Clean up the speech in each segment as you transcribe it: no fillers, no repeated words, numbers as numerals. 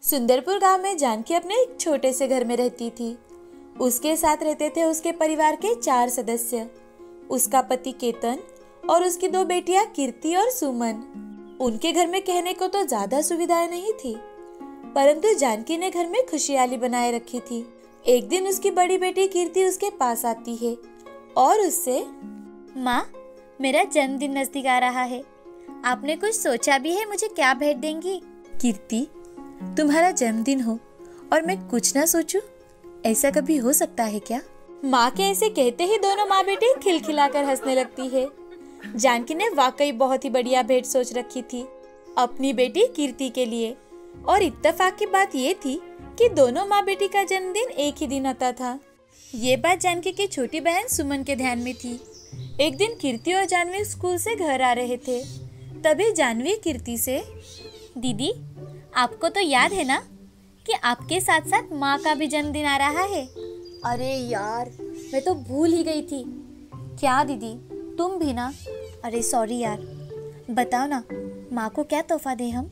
सुंदरपुर गांव में जानकी अपने एक छोटे से घर में रहती थी। उसके साथ रहते थे उसके परिवार के 4 सदस्य, उसका पति केतन और उसकी 2 बेटियां कीर्ति और सुमन। उनके घर में कहने को तो ज्यादा सुविधाएं नहीं थी, परंतु जानकी ने घर में खुशहाली बनाए रखी थी। एक दिन उसकी बड़ी बेटी कीर्ति उसके पास आती है और उससे, माँ, मेरा जन्मदिन नजदीक आ रहा है। आपने कुछ सोचा भी है मुझे क्या भेंट देंगी? कीर्ति, तुम्हारा जन्मदिन हो और मैं कुछ ना सोचूं, ऐसा कभी हो सकता है क्या? माँ के ऐसे कहते ही दोनों माँ बेटी खिलखिलाकर हंसने लगती है। जानकी ने वाकई बहुत ही बढ़िया भेंट सोच रखी थी अपनी बेटी कीर्ति के लिए, और इत्तेफाक की बात ये थी कि दोनों माँ बेटी का जन्मदिन एक ही दिन आता था। ये बात जानकी की छोटी बहन सुमन के ध्यान में थी। एक दिन कीर्ति और जानवी स्कूल से घर आ रहे थे, तभी जानवी कीर्ति से, दीदी, आपको तो याद है ना कि आपके साथ साथ माँ का भी जन्मदिन आ रहा है? अरे यार, मैं तो भूल ही गई थी। क्या दीदी, तुम भी ना? अरे सॉरी यार। बताओ ना, माँ को क्या तोहफा दे हम?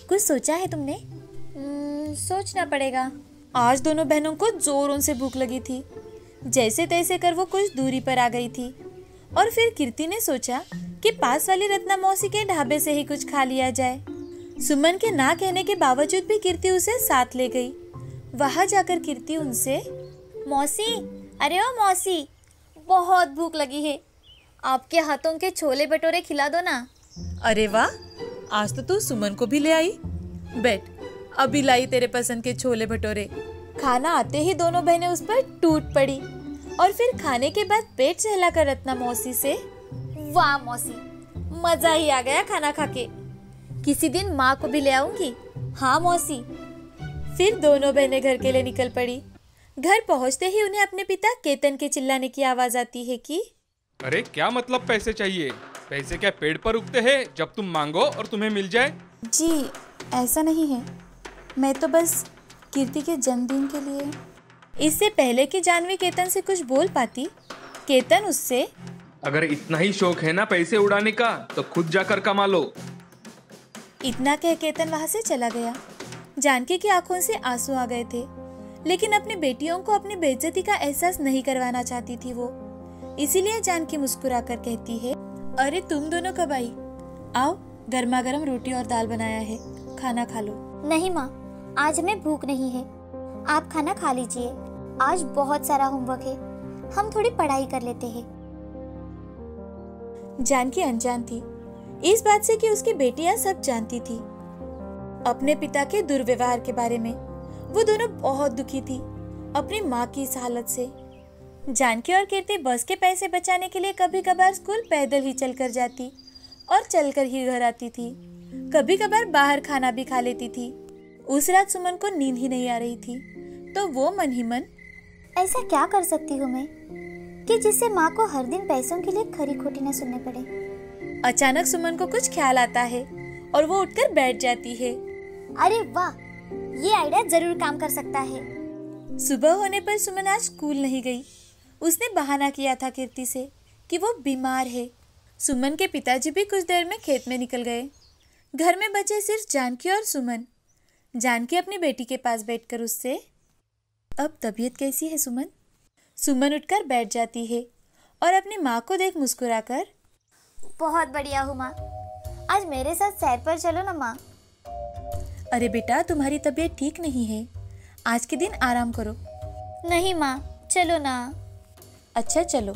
कुछ सोचा है तुमने? सोचना पड़ेगा। आज दोनों बहनों को जोरों से भूख लगी थी। जैसे तैसे कर वो कुछ दूरी पर आ गई थी और फिर कीर्ति ने सोचा कि पास वाली रत्ना मौसी के ढाबे से ही कुछ खा लिया जाए। सुमन के ना कहने के बावजूद भी कीर्ति उसे साथ ले गई। वहां जाकर कीर्ति उनसे, मौसी, अरे ओ मौसी, बहुत भूख लगी है, आपके हाथों के छोले भटूरे खिला दो ना। अरे वाह, आज तो तू सुमन को भी ले आई। बैठ, अभी लाई तेरे पसंद के छोले भटूरे। खाना आते ही दोनों बहनें उस पर टूट पड़ी और फिर खाने के बाद पेट सहलाकर रत्ना मौसी से, वाह मौसी, मजा ही आ गया खाना खा के। किसी दिन माँ को भी ले आऊंगी। हाँ मौसी। फिर दोनों बहनें घर के लिए निकल पड़ी। घर पहुंचते ही उन्हें अपने पिता केतन के चिल्लाने की आवाज आती है कि, अरे क्या मतलब पैसे चाहिए? पैसे क्या पेड़ पर उगते हैं जब तुम मांगो और तुम्हें मिल जाए? जी ऐसा नहीं है, मैं तो बस कीर्ति के जन्मदिन के लिए। इससे पहले कि जानवी केतन से कुछ बोल पाती, केतन उससे, अगर इतना ही शौक है ना पैसे उड़ाने का तो खुद जाकर कमा लो। इतना कह केतन वहां से चला गया। जानकी की आंखों से आंसू आ गए थे, लेकिन अपनी बेटियों को अपनी बेइज्जती का एहसास नहीं करवाना चाहती थी वो। इसीलिए जानकी मुस्कुराकर कहती है, अरे तुम दोनों कब आई? आओ, गर्मा गर्म रोटी और दाल बनाया है, खाना खा लो। नहीं माँ, आज हमें भूख नहीं है, आप खाना खा लीजिए। आज बहुत सारा होमवर्क है, हम थोड़ी पढ़ाई कर लेते हैं। जानकी अनजान थी इस बात से कि उसकी बेटियां सब जानती थी अपने पिता के दुर्व्यवहार के बारे में। वो दोनों बहुत दुखी थी अपनी माँ की इस हालत से। जानकी और कीर्ति बस के पैसे बचाने के लिए कभी कभार स्कूल पैदल ही चलकर जाती और चलकर ही घर आती थी। कभी कभार बाहर खाना भी खा लेती थी। उस रात सुमन को नींद ही नहीं आ रही थी, तो वो मन ही मन, ऐसा क्या कर सकती हूँ मैं कि जिससे माँ को हर दिन पैसों के लिए खरी खोटी न सुनने पड़े। अचानक सुमन को कुछ ख्याल आता है और वो उठकर बैठ जाती है। अरे वाह, ये आइडिया जरूर काम कर सकता है। सुबह होने पर सुमन आज स्कूल नहीं गई। उसने बहाना किया था कीर्ति से कि वो बीमार है। सुमन के पिताजी भी कुछ देर में खेत में निकल गए। घर में बचे सिर्फ जानकी और सुमन। जानकी अपनी बेटी के पास बैठकर उससे, अब तबीयत कैसी है सुमन? सुमन उठकर बैठ जाती है और अपनी माँ को देख मुस्कुराकर, बहुत बढ़िया हूँ माँ, आज मेरे साथ सैर पर चलो ना माँ। अरे बेटा, तुम्हारी तबीयत ठीक नहीं है, आज के दिन आराम करो। नहीं माँ, चलो ना। अच्छा चलो।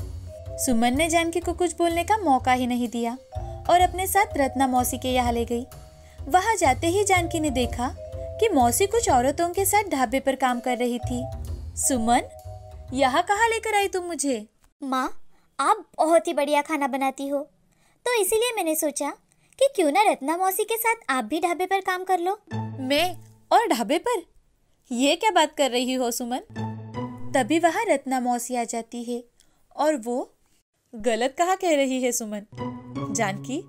सुमन ने जानकी को कुछ बोलने का मौका ही नहीं दिया और अपने साथ रत्ना मौसी के यहाँ ले गई। वहां जाते ही जानकी ने देखा कि मौसी कुछ औरतों के साथ ढाबे पर काम कर रही थी। सुमन, यहाँ कहाँ लेकर आई तुम मुझे? माँ, आप बहुत ही बढ़िया खाना बनाती हो, तो इसीलिए मैंने सोचा कि क्यों ना रत्ना मौसी के साथ आप भी ढाबे पर काम कर लो। मैं और ढाबे पर? ये क्या बात कर रही हो सुमन? तभी वहां रत्ना मौसी आ जाती है और वो, गलत कहाँ कह रही है सुमन? जानकी,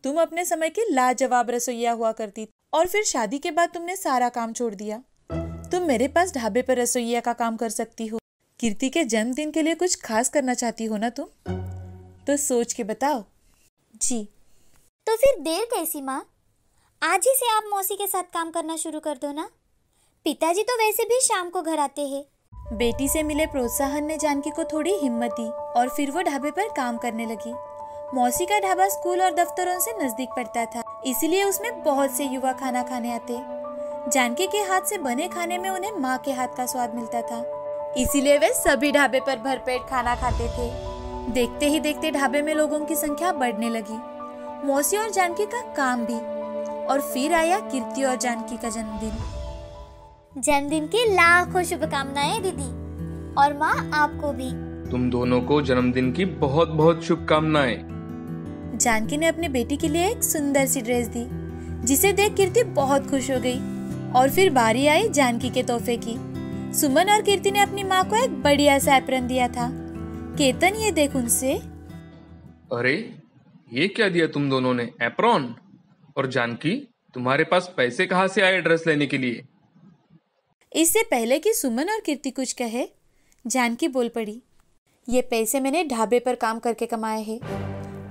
तुम अपने समय की लाजवाब रसोइया हुआ करती और फिर शादी के बाद तुमने सारा काम छोड़ दिया। तुम मेरे पास ढाबे पर रसोइया का काम कर सकती हो। कीर्ति के जन्मदिन के लिए कुछ खास करना चाहती हो ना तुम? तो सोच के बताओ। जी। तो फिर देर कैसी माँ, आज ही से आप मौसी के साथ काम करना शुरू कर दो ना। पिताजी तो वैसे भी शाम को घर आते हैं। बेटी से मिले प्रोत्साहन ने जानकी को थोड़ी हिम्मत दी और फिर वो ढाबे पर काम करने लगी। मौसी का ढाबा स्कूल और दफ्तरों से नजदीक पड़ता था, इसीलिए उसमें बहुत से युवा खाना खाने आते। जानकी के हाथ से बने खाने में उन्हें माँ के हाथ का स्वाद मिलता था, इसीलिए वे सभी ढाबे पर भरपेट खाना खाते थे। देखते ही देखते ढाबे में लोगों की संख्या बढ़ने लगी, मौसी और जानकी का काम भी। और फिर आया कीर्ति और जानकी का जन्मदिन। जन्मदिन की लाखों शुभकामनाएं दीदी, और माँ आपको भी। तुम दोनों को जन्मदिन की बहुत बहुत शुभकामनाएं। जानकी ने अपने बेटी के लिए एक सुंदर सी ड्रेस दी, जिसे देख कीर्ति बहुत खुश हो गई। और फिर बारी आई जानकी के तोहफे की। सुमन और कीर्ति ने अपनी माँ को एक बढ़िया सा एप्रन दिया था। केतन, ये देख उनसे। अरे ये क्या दिया तुम दोनों ने, एप्रॉन? और जानकी, तुम्हारे पास पैसे कहाँ से आए ड्रेस लेने के लिए? इससे पहले कि सुमन और कीर्ति कुछ कहे, जानकी बोल पड़ी, ये पैसे मैंने ढाबे पर काम करके कमाए हैं।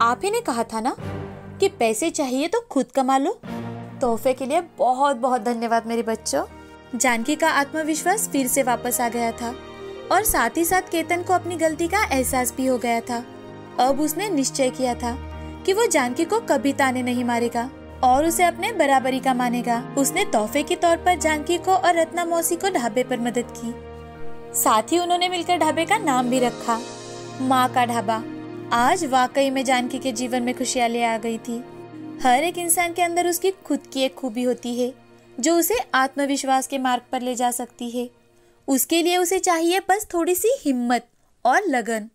आप ही ने कहा था ना कि पैसे चाहिए तो खुद कमा लो। तोहफे के लिए बहुत बहुत धन्यवाद मेरे बच्चों। जानकी का आत्मविश्वास फिर से वापस आ गया था और साथ ही साथ केतन को अपनी गलती का एहसास भी हो गया था। अब उसने निश्चय किया था कि वो जानकी को कभी ताने नहीं मारेगा और उसे अपने बराबरी का मानेगा। उसने तोहफे के तौर पर जानकी को और रत्ना मौसी को ढाबे पर मदद की। साथ ही उन्होंने मिलकर ढाबे का नाम भी रखा, माँ का ढाबा। आज वाकई में जानकी के जीवन में खुशियाँ ले आ गई थी। हर एक इंसान के अंदर उसकी खुद की एक खूबी होती है जो उसे आत्मविश्वास के मार्ग पर ले जा सकती है। उसके लिए उसे चाहिए बस थोड़ी सी हिम्मत और लगन।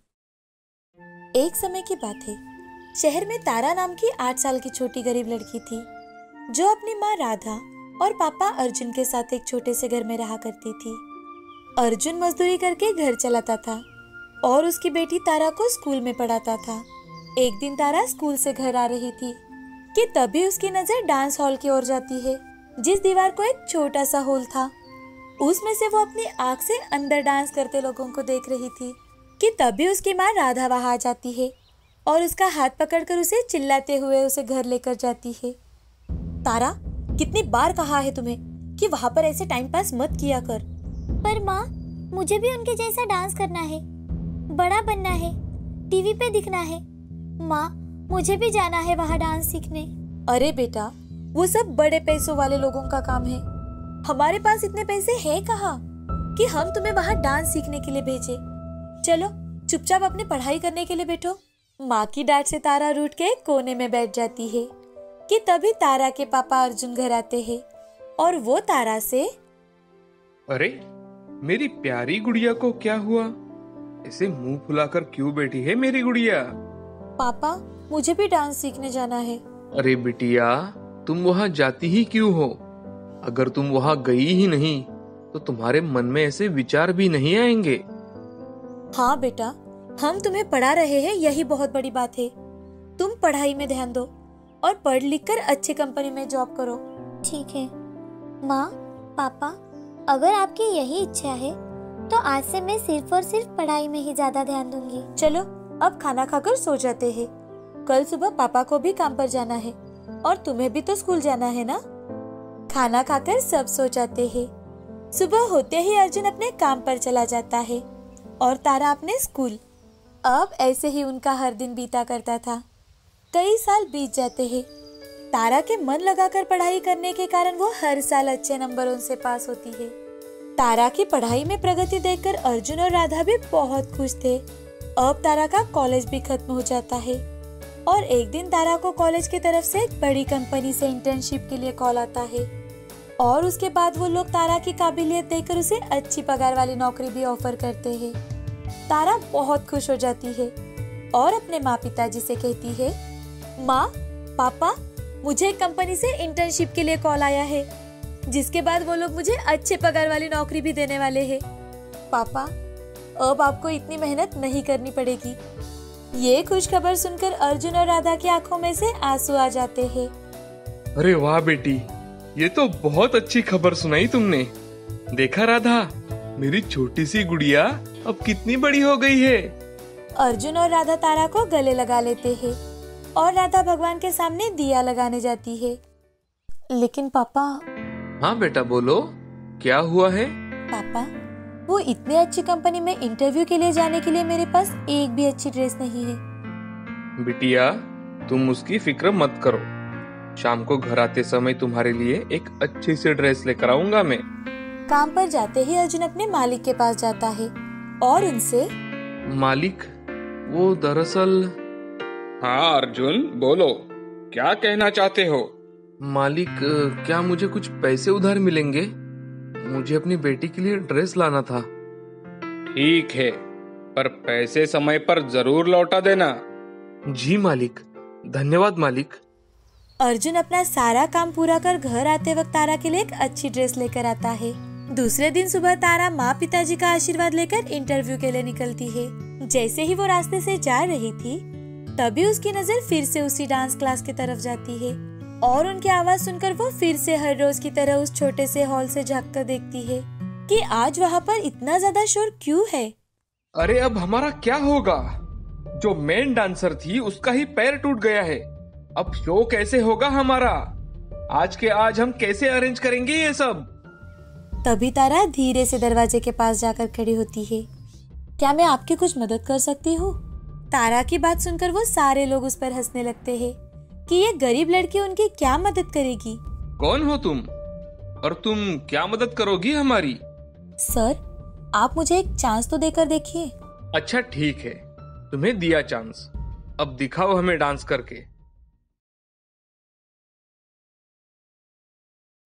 एक समय की बात है, शहर में तारा नाम की 8 साल की छोटी गरीब लड़की थी, जो अपनी माँ राधा और पापा अर्जुन के साथ एक छोटे से घर में रहा करती थी। अर्जुन मजदूरी करके घर चलाता था और उसकी बेटी तारा को स्कूल में पढ़ाता था। एक दिन तारा स्कूल से घर आ रही थी कि तभी उसकी नजर डांस हॉल की ओर जाती है, जिस दीवार को एक छोटा सा होल था। उसमें से वो अपनी आँख से अंदर डांस करते लोगों को देख रही थी कि तभी उसकी माँ राधा वहां आ जाती है और उसका हाथ पकड़कर उसे चिल्लाते हुए उसे घर लेकर जाती है। तारा, कितनी बार कहा है तुम्हें कि वहां पर ऐसे टाइम पास मत किया कर। पर माँ, मुझे भी उनके जैसा डांस करना है, बड़ा बनना है, टीवी पे दिखना है। माँ, मुझे भी जाना है वहाँ डांस सीखने। अरे बेटा, वो सब बड़े पैसों वाले लोगों का काम है। हमारे पास इतने पैसे हैं कहाँ कि हम तुम्हें वहाँ डांस सीखने के लिए भेजे। चलो चुपचाप अपनी पढ़ाई करने के लिए बैठो। माँ की डांट से तारा रूठ के कोने में बैठ जाती है कि तभी तारा के पापा अर्जुन घर आते हैं और वो तारा से, अरे मेरी प्यारी गुड़िया को क्या हुआ? ऐसे मुंह फुलाकर क्यों बैठी है मेरी गुड़िया? पापा, मुझे भी डांस सीखने जाना है। अरे बिटिया, तुम वहाँ जाती ही क्यों हो? अगर तुम वहाँ गई ही नहीं तो तुम्हारे मन में ऐसे विचार भी नहीं आएंगे। हाँ बेटा, हम तुम्हें पढ़ा रहे हैं, यही बहुत बड़ी बात है। तुम पढ़ाई में ध्यान दो और पढ़ लिख कर अच्छी कंपनी में जॉब करो। ठीक है माँ, पापा, अगर आपकी यही इच्छा है तो आज से मैं सिर्फ और सिर्फ पढ़ाई में ही ज्यादा ध्यान दूंगी। चलो अब खाना खाकर सो जाते हैं। कल सुबह पापा को भी काम पर जाना है और तुम्हें भी तो स्कूल जाना है ना। खाना खाकर सब सो जाते हैं। सुबह होते ही अर्जुन अपने काम पर चला जाता है और तारा अपने स्कूल। अब ऐसे ही उनका हर दिन बीता करता था। कई साल बीत जाते हैं। तारा के मन लगाकर पढ़ाई करने के कारण वो हर साल अच्छे नंबरों से पास होती है। तारा की पढ़ाई में प्रगति देखकर अर्जुन और राधा भी बहुत खुश थे। अब तारा का कॉलेज भी खत्म हो जाता है और एक दिन तारा को कॉलेज की तरफ से एक बड़ी कंपनी से इंटर्नशिप के लिए कॉल आता है और उसके बाद वो लोग तारा की काबिलियत देखकर उसे अच्छी पगार वाली नौकरी भी ऑफर करते हैं। तारा बहुत खुश हो जाती है और अपने माँ पिताजी से कहती है, माँ, पापा, मुझे एक कंपनी से इंटर्नशिप के लिए कॉल आया है, जिसके बाद वो लोग मुझे अच्छे पगार वाली नौकरी भी देने वाले हैं। पापा, अब आपको इतनी मेहनत नहीं करनी पड़ेगी। ये खुश खबर सुनकर अर्जुन और राधा की आंखों में से आंसू आ जाते हैं। अरे वाह बेटी, ये तो बहुत अच्छी खबर सुनाई तुमने। देखा राधा, मेरी छोटी सी गुड़िया अब कितनी बड़ी हो गई है। अर्जुन और राधा तारा को गले लगा लेते हैं और राधा भगवान के सामने दिया लगाने जाती है। लेकिन पापा। हाँ बेटा, बोलो, क्या हुआ है? पापा, वो इतने अच्छी कंपनी में इंटरव्यू के लिए जाने के लिए मेरे पास एक भी अच्छी ड्रेस नहीं है। बिटिया, तुम उसकी फिक्र मत करो। शाम को घर आते समय तुम्हारे लिए एक अच्छी सी ड्रेस लेकर आऊंगा मैं। काम पर जाते ही अर्जुन अपने मालिक के पास जाता है और उनसे, मालिक, वो दरअसल। हाँ अर्जुन, बोलो, क्या कहना चाहते हो? मालिक, क्या मुझे कुछ पैसे उधार मिलेंगे? मुझे अपनी बेटी के लिए ड्रेस लाना था। ठीक है, पर पैसे समय पर जरूर लौटा देना। जी मालिक, धन्यवाद मालिक। अर्जुन अपना सारा काम पूरा कर घर आते वक्त तारा के लिए एक अच्छी ड्रेस लेकर आता है। दूसरे दिन सुबह तारा माँ पिताजी का आशीर्वाद लेकर इंटरव्यू के लिए निकलती है। जैसे ही वो रास्ते से जा रही थी, तभी उसकी नजर फिर से उसी डांस क्लास की तरफ जाती है और उनकी आवाज सुनकर वो फिर से हर रोज की तरह उस छोटे से हॉल से झांक कर देखती है कि आज वहाँ पर इतना ज्यादा शोर क्यों है। अरे अब हमारा क्या होगा? जो मेन डांसर थी उसका ही पैर टूट गया है। अब शो कैसे होगा हमारा? आज के आज हम कैसे अरेंज करेंगे ये सब? तभी तारा धीरे से दरवाजे के पास जाकर खड़ी होती है। क्या मैं आपकी कुछ मदद कर सकती हूँ? तारा की बात सुनकर वो सारे लोग उस पर हंसने लगते हैं कि ये गरीब लड़की उनकी क्या मदद करेगी। कौन हो तुम और तुम क्या मदद करोगी हमारी? सर, आप मुझे एक चांस तो देकर देखिए। अच्छा ठीक है, तुम्हें दिया चांस, अब दिखाओ हमें डांस करके।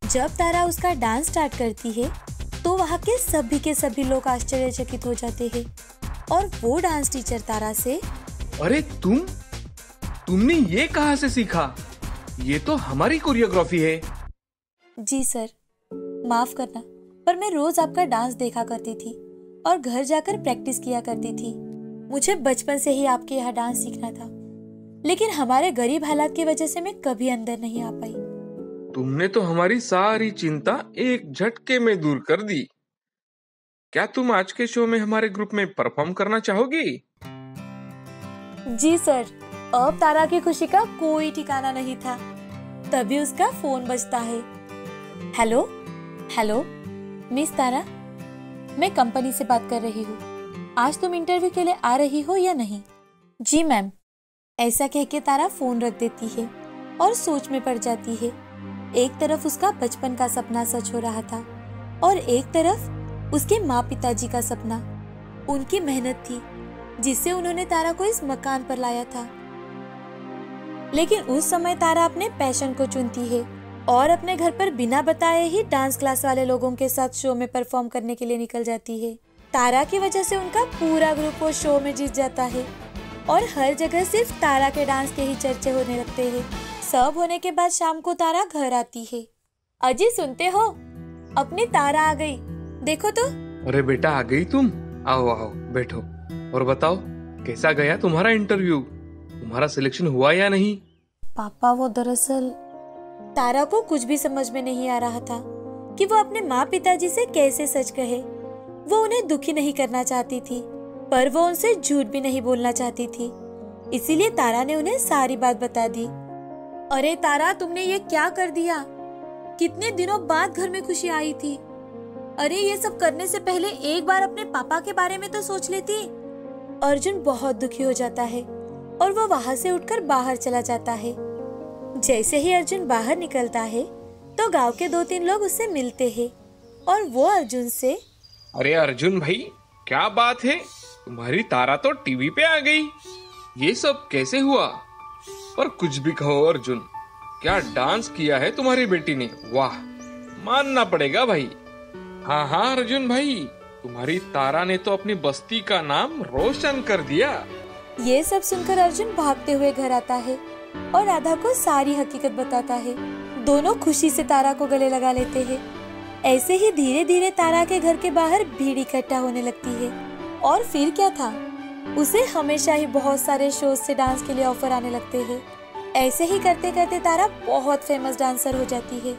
जब तारा उसका डांस स्टार्ट करती है तो वहाँ के सभी लोग आश्चर्यचकित हो जाते हैं और वो डांस टीचर तारा से, अरे तुमने ये कहाँ से सीखा? ये तो हमारी कोरियोग्राफी है। जी सर, माफ करना, पर मैं रोज आपका डांस देखा करती थी और घर जाकर प्रैक्टिस किया करती थी। मुझे बचपन से ही आपके यहाँ डांस सीखना था, लेकिन हमारे गरीब हालात की वजह से मैं कभी अंदर नहीं आ पाई। तुमने तो हमारी सारी चिंता एक झटके में दूर कर दी। क्या तुम आज के शो में हमारे ग्रुप में परफॉर्म करना चाहोगी? जी सर। अब तारा की खुशी का कोई ठिकाना नहीं था। तभी उसका फोन बजता है। हेलो हेलो मिस तारा, मैं कंपनी से बात कर रही हूँ। आज तुम इंटरव्यू के लिए आ रही हो या नहीं? जी मैम। ऐसा कह के तारा फोन रख देती है और सोच में पड़ जाती है। एक तरफ उसका बचपन का सपना सच हो रहा था और एक तरफ उसके माँ पिताजी का सपना। उनकी मेहनत थी जिससे उन्होंने तारा को इस मकान पर लाया था। लेकिन उस समय तारा अपने पैशन को चुनती है और अपने घर पर बिना बताए ही डांस क्लास वाले लोगों के साथ शो में परफॉर्म करने के लिए निकल जाती है। तारा की वजह से उनका पूरा ग्रुप वो शो में जीत जाता है और हर जगह सिर्फ तारा के डांस के ही चर्चे होने लगते हैं। सब होने के बाद शाम को तारा घर आती है। अजी सुनते हो, अपनी तारा आ गई, देखो तो। अरे बेटा, आ गई तुम? आओ आओ बैठो और बताओ कैसा गया तुम्हारा इंटरव्यू? तुम्हारा सिलेक्शन हुआ या नहीं? पापा, वो दरअसल तारा को कुछ भी समझ में नहीं आ रहा था कि वो अपने माँ पिताजी से कैसे सच कहे। वो उन्हें दुखी नहीं करना चाहती थी, पर वो उनसे झूठ भी नहीं बोलना चाहती थी। इसीलिए तारा ने उन्हें सारी बात बता दी। अरे तारा, तुमने ये क्या कर दिया? कितने दिनों बाद घर में खुशी आई थी। अरे ये सब करने से पहले एक बार अपने पापा के बारे में तो सोच लेती। अर्जुन बहुत दुखी हो जाता है और वो वहाँ से उठकर बाहर चला जाता है। जैसे ही अर्जुन बाहर निकलता है तो गांव के 2-3 लोग उससे मिलते हैं और वो अर्जुन से, अरे अर्जुन भाई, क्या बात है? तुम्हारी तारा तो टीवी पे आ गई। ये सब कैसे हुआ? पर कुछ भी कहो अर्जुन, क्या डांस किया है तुम्हारी बेटी ने, वाह, मानना पड़ेगा भाई। हाँ हाँ अर्जुन भाई, तुम्हारी तारा ने तो अपनी बस्ती का नाम रोशन कर दिया। ये सब सुनकर अर्जुन भागते हुए घर आता है और राधा को सारी हकीकत बताता है। दोनों खुशी से तारा को गले लगा लेते हैं। ऐसे ही धीरे धीरे तारा के घर के बाहर भीड़ इकट्ठा होने लगती है और फिर क्या था, उसे हमेशा ही बहुत सारे शोज से डांस के लिए ऑफर आने लगते हैं। ऐसे ही करते करते तारा बहुत फेमस डांसर हो जाती है।